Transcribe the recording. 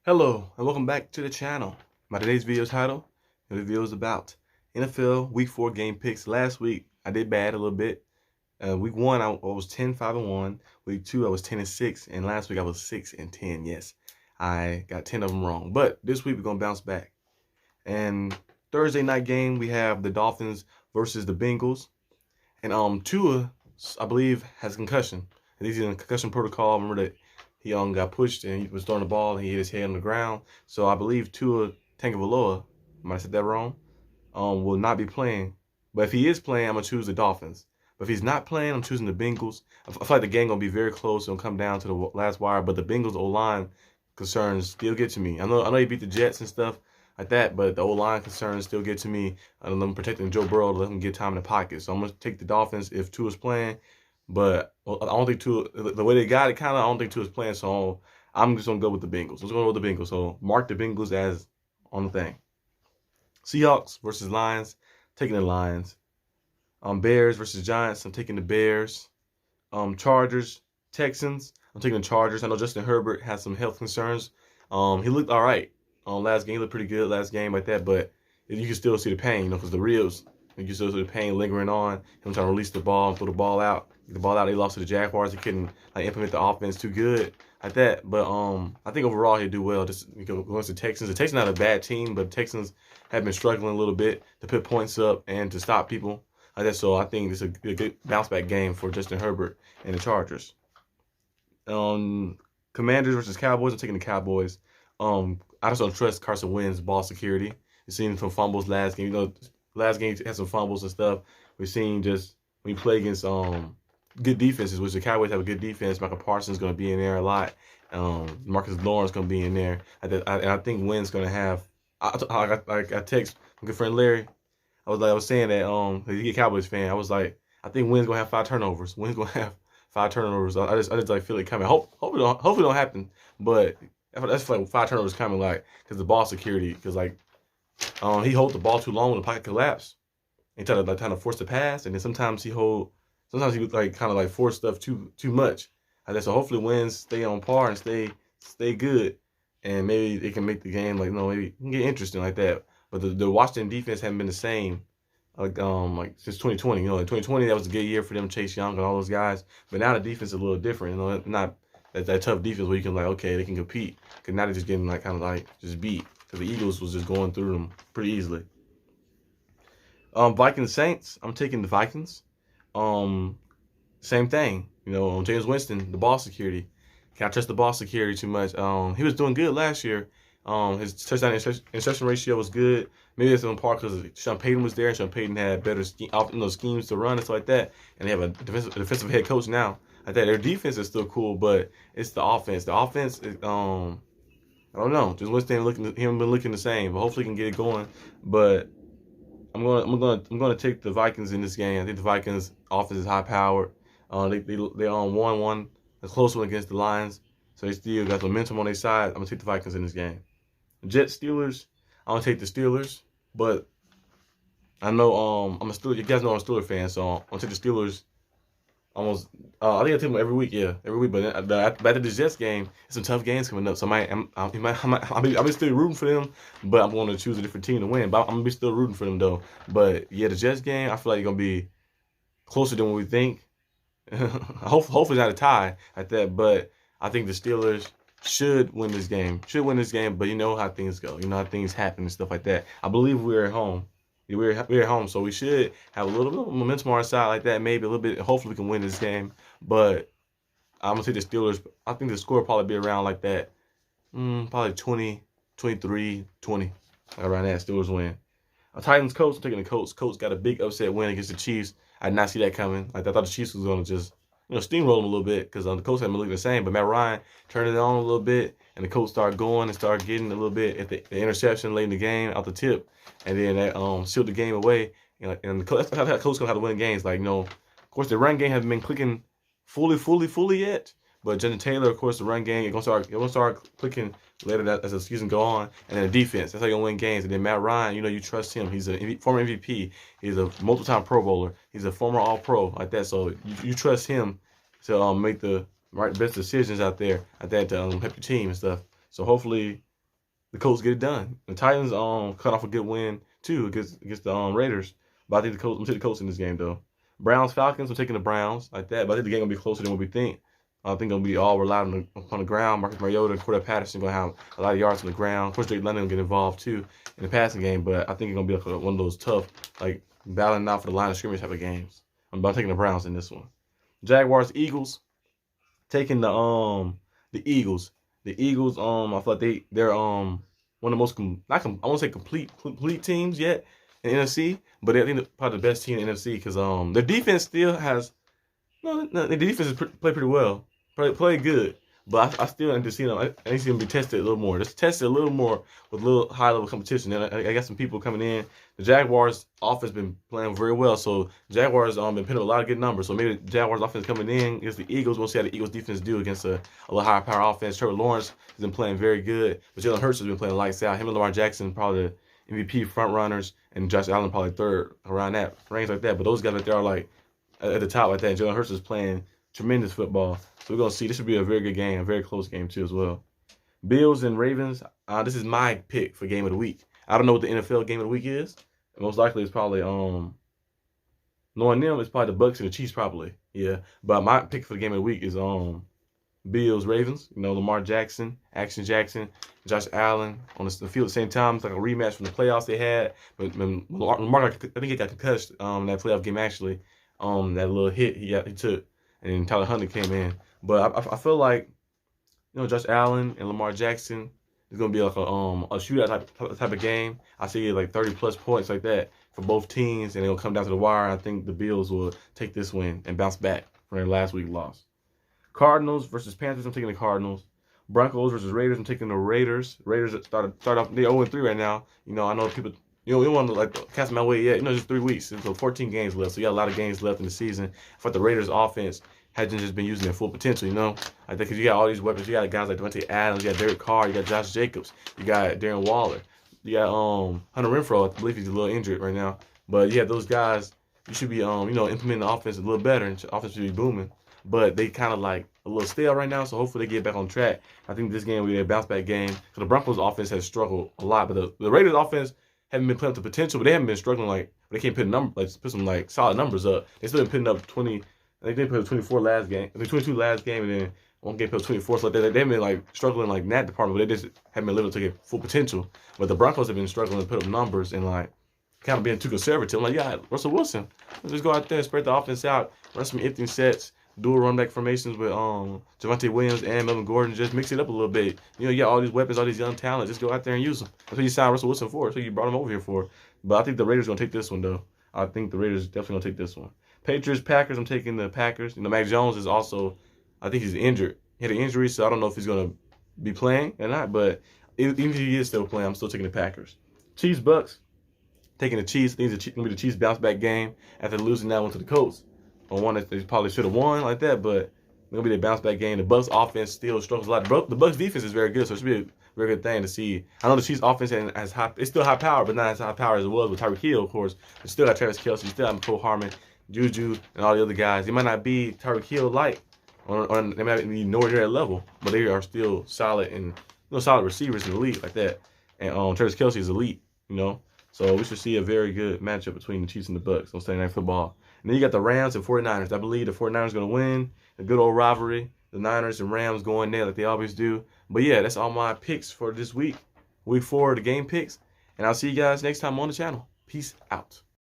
Hello and welcome back to the channel. My today's video title, the video is about NFL Week 4 game picks. Last week I did bad a little bit. Week 1 I was 10-5-1. Week 2 I was 10-6, and last week I was 6-10. Yes, I got 10 of them wrong. But this week we're gonna bounce back. And Thursday night game we have the Dolphins versus the Bengals. And Tua, I believe, has concussion. And he's in concussion protocol. Remember that he got pushed and he was throwing the ball and he hit his head on the ground. So I believe Tua Tagovailoa, might have said that wrong, will not be playing. But if he is playing, I'm gonna choose the Dolphins. But if he's not playing, I'm choosing the Bengals. I feel like the game gonna be very close. It'll come down to the last wire. But the Bengals O-line concerns still get to me. I know he beat the Jets and stuff like that, but the O-line concerns still get to me. I'm protecting Joe Burrow to let him get time in the pocket. So I'm gonna take the Dolphins if Tua's playing. But I don't think Tua, the way they got it, I don't think Tua's playing. So I'm just gonna go with the Bengals. Let's go with the Bengals. So mark the Bengals as on the thing. Seahawks versus Lions, taking the Lions. Bears versus Giants, I'm taking the Bears. Chargers, Texans, I'm taking the Chargers. I know Justin Herbert has some health concerns. He looked all right last game. He looked pretty good last game like that, but you can still see the pain, because the ribs, you can still see the pain lingering on. Him trying to release the ball and throw the ball out. Get the ball out. They lost to the Jaguars. He couldn't implement the offense too good like that. But I think overall he'll do well. Just against the Texans. The Texans are not a bad team, but the Texans have been struggling a little bit to put points up and to stop people like that. So I think it's a good bounce back game for Justin Herbert and the Chargers. Commanders versus Cowboys, I'm taking the Cowboys. I just don't trust Carson Wentz's ball security. You've seen some fumbles last game. Last game had some fumbles and stuff. We've seen just when you play against good defenses, which the Cowboys have a good defense. Michael Parsons going to be in there a lot. Marcus Lawrence going to be in there. And I think Wentz going to have. I text my good friend Larry. I was saying that he's a Cowboys fan. I was like, I think Wentz going to have 5 turnovers. Wentz going to have 5 turnovers. I just feel it coming. Hopefully it don't happen. But that's like 5 turnovers coming, because the ball security, because he holds the ball too long when the pocket collapse. And trying to force the pass, and then sometimes he would force stuff too much. So hopefully Wentz stay on par and stay good, and maybe they can make the game maybe it can get interesting like that. But the Washington defense haven't been the same since 2020. In 2020 that was a good year for them, Chase Young and all those guys. But now the defense is a little different. Not that tough defense where you can okay, they can compete. Because now they're just getting just beat. Because the Eagles was just going through them pretty easily. Vikings Saints, I'm taking the Vikings. Same thing. James Winston, the ball security. Can't trust the ball security too much. He was doing good last year. His touchdown interception ratio was good. Maybe it's in part because Sean Payton was there, and Sean Payton had better schemes to run and stuff like that. And they have a defensive head coach now. Like that, their defense is still cool, but it's the offense. The offense is I don't know. Just Winston been looking the same, but hopefully he can get it going. But I'm gonna take the Vikings in this game. I think the Vikings offense is high powered. They on 1-1, a close one against the Lions, so they still got momentum on their side. I'm gonna take the Vikings in this game. Jets Steelers, I'm gonna take the Steelers, but I know I'm a Steelers. You guys know I'm a Steelers fan, so I'm gonna take the Steelers. I think I take them every week, yeah, every week. But after the Jets game, there's some tough games coming up, so I'll be still rooting for them, but I'm going to choose a different team to win. But I'm gonna be still rooting for them though. But yeah, the Jets game, I feel like it's gonna be closer than what we think. Hopefully it's not a tie at that, but I think the Steelers should win this game. But you know how things go. You know how things happen and stuff like that. I believe we're at home. We're at home, so we should have a little bit of momentum on our side like that. Maybe a little bit. Hopefully we can win this game. But I'm going to take the Steelers. I think the score will probably be around like that. Probably 20, 23, 20. Around that, Steelers win. Titans Colts, I'm taking the Colts. Colts got a big upset win against the Chiefs. I did not see that coming. I thought the Chiefs was going to just steamroll them a little bit, because the Colts haven't been looking the same. But Matt Ryan turned it on a little bit, and the Colts started going and started getting a little bit at the interception late in the game out the tip, and then that sealed the game away. And that's how the Colts know how to win games. Of course, the run game hasn't been clicking fully yet. But Jonathan Taylor, of course, the run game, it's gonna start clicking later as the season go on. And then the defense, that's how you gonna win games. And then Matt Ryan, you trust him. He's a former MVP. He's a multiple-time Pro Bowler. He's a former All-Pro like that. So you trust him to make the best decisions out there at that to help your team and stuff. So hopefully the Colts get it done. The Titans cut off a good win too against the Raiders. But I think I'm taking the Colts in this game though. Browns Falcons, I'm taking the Browns like that. But I think the game gonna be closer than what we think. I think it'll be all relied on the ground. Marcus Mariota and Cordell Patterson gonna have a lot of yards on the ground. Of course, Drake London will get involved too in the passing game. But I think it's gonna be like one of those tough, like battling out for the line of scrimmage type of games. I'm taking the Browns in this one. Jaguars Eagles, taking the Eagles. The Eagles, I feel like they're one of the most I won't say complete teams yet in the NFC, but I think they're probably the best team in the NFC because their defense still has their defense is play pretty well, play good, but I still need to see them. I need to see them be tested a little more. Just tested a little more with a little high level competition. And I got some people coming in. The Jaguars offense been playing very well, so Jaguars been putting up a lot of good numbers. So maybe the Jaguars offense coming in against the Eagles. We'll see how the Eagles defense do against a little higher power offense. Trevor Lawrence has been playing very good, but Jalen Hurts has been playing lights out. Him and Lamar Jackson probably the MVP front runners, and Josh Allen probably third around that range like that. But those guys right there are like at the top like that. And Jalen Hurts is playing tremendous football. So we're going to see. This should be a very good game, a very close game too as well. Bills and Ravens. This is my pick for game of the week. I don't know what the NFL game of the week is. Most likely it's probably, knowing them, it's probably the Bucks and the Chiefs probably. Yeah. But my pick for the game of the week is Bills, Ravens. You know, Lamar Jackson, Action Jackson, Josh Allen on the field at the same time. It's like a rematch from the playoffs they had. But Lamar, I think he got concussed that playoff game actually. That little hit he took. And then Tyler Huntley came in. But I feel like, Josh Allen and Lamar Jackson is going to be like a shootout type of game. I see like 30-plus points like that for both teams, and it'll come down to the wire. I think the Bills will take this win and bounce back from their last week loss. Cardinals versus Panthers, I'm taking the Cardinals. Broncos versus Raiders, I'm taking the Raiders. Raiders start off, they're 0-3 right now. I know people, we don't want to like cast my way yet. Just 3 weeks. So 14 games left. So you got a lot of games left in the season. For the Raiders offense hasn't just been using their full potential, I think because you got all these weapons. You got guys like Devontae Adams, you got Derek Carr, you got Josh Jacobs, you got Darren Waller, you got Hunter Renfrow. I believe he's a little injured right now. But yeah, those guys, you should be implementing the offense a little better, and the offense should be booming. But they kind of like a little stale right now, so hopefully they get back on track. I think this game will be a bounce back game. So the Broncos offense has struggled a lot, but the Raiders offense haven't been putting up the potential, but they haven't been struggling like they can't put some like solid numbers up. They still been putting up 20. I think they put up 24 last game. I think 22 last game, and then one game put up 24. So they've been like struggling like in that department, but they just haven't been able to get full potential. But the Broncos have been struggling to put up numbers and like kind of being too conservative. I'm like, yeah, Russell Wilson, let's just go out there, spread the offense out, run some empty sets, dual run back formations with Javonte Williams and Melvin Gordon. Just mix it up a little bit. You got all these weapons, all these young talent. Just go out there and use them. That's what you signed Russell Wilson for. That's what you brought him over here for. But I think the Raiders are going to take this one, though. I think the Raiders definitely going to take this one. Patriots Packers, I'm taking the Packers. Mac Jones is also, I think he's injured. He had an injury, so I don't know if he's going to be playing or not. But even if he is still playing, I'm still taking the Packers. Chiefs Bucks, taking the Chiefs. I think it's going to be the Chiefs bounce back game after losing that one to the Colts. On one that they probably should have won like that, but it's going to be the bounce back game. The Bucks offense still struggles a lot. The Bucks defense is very good, so it should be a very good thing to see. I know the Chiefs offense has high, it's still high power, but not as high power as it was with Tyreek Hill, of course. But still got Travis Kelce, still have Cole Harmon, Juju, and all the other guys. They might not be Tyreek Hill like, or they might be nowhere near that level, but they are still solid and solid receivers in the league like that. And Travis Kelce is elite, So we should see a very good matchup between the Chiefs and the Bucks on Sunday Night Football. And then you got the Rams and 49ers. I believe the 49ers are going to win. A good old rivalry. The Niners and Rams going there like they always do. But yeah, that's all my picks for this week. Week 4, the game picks. And I'll see you guys next time on the channel. Peace out.